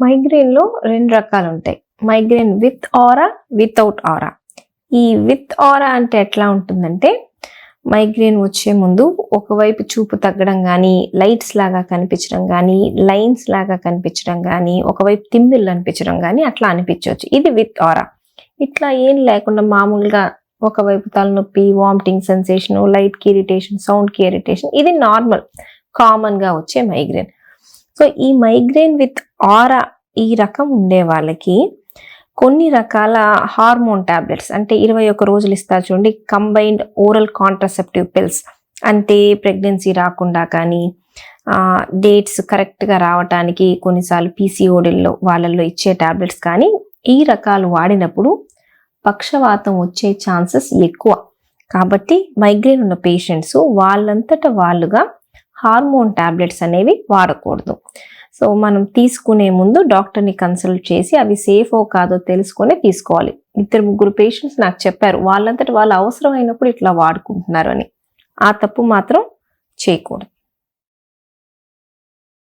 మైగ్రేన్లో 2 రకాలు ఉంటాయి. Migraine with aura, without ఆరా. ఈ విత్ ఆరా అంటే ఎట్లా ఉంటుందంటే, మైగ్రేన్ వచ్చే ముందు ఒకవైపు చూపు తగ్గడం కానీ, లైట్స్ లాగా కనిపించడం కానీ, లైన్స్ లాగా కనిపించడం కానీ, ఒకవైపు తిమ్మిళ్ళు అనిపించడం కానీ అట్లా అనిపించవచ్చు. ఇది విత్ ఆరా. ఇట్లా ఏం లేకుండా మామూలుగా ఒకవైపు తలనొప్పి, వామిటింగ్ సెన్సేషన్, లైట్కి ఇరిటేషన్, సౌండ్కి ఇరిటేషన్, ఇది నార్మల్ కామన్గా వచ్చే మైగ్రేన్. సో ఈ మైగ్రేన్ విత్ ఆరా ఈ రకం ఉండే వాళ్ళకి కొన్ని రకాల హార్మోన్ టాబ్లెట్స్, అంటే 21 రోజులు ఇస్తారు చూడండి, కంబైన్డ్ ఓరల్ కాంట్రాసెప్టివ్ పిల్స్, అంటే ప్రెగ్నెన్సీ రాకుండా కానీ, డేట్స్ కరెక్ట్గా రావటానికి కొన్నిసార్లు పీసీఓడీల్లో వాళ్ళల్లో ఇచ్చే టాబ్లెట్స్ కానీ, ఈ రకాలు వాడినప్పుడు పక్షవాతం వచ్చే ఛాన్సెస్ ఎక్కువ. కాబట్టి మైగ్రేన్ ఉన్న పేషెంట్స్ వాళ్ళంతట వాళ్ళుగా హార్మోన్ టాబ్లెట్స్ అనేవి వాడకూడదు. సో మనం తీసుకునే ముందు డాక్టర్ని కన్సల్ట్ చేసి అవి సేఫో కాదో తెలుసుకొని తీసుకోవాలి. 2-3 పేషెంట్స్ నాకు చెప్పారు వాళ్ళంతట వాళ్ళు అవసరమైనప్పుడు ఇట్లా వాడుకుంటున్నారు అని. ఆ తప్పు మాత్రం చేయకూడదు.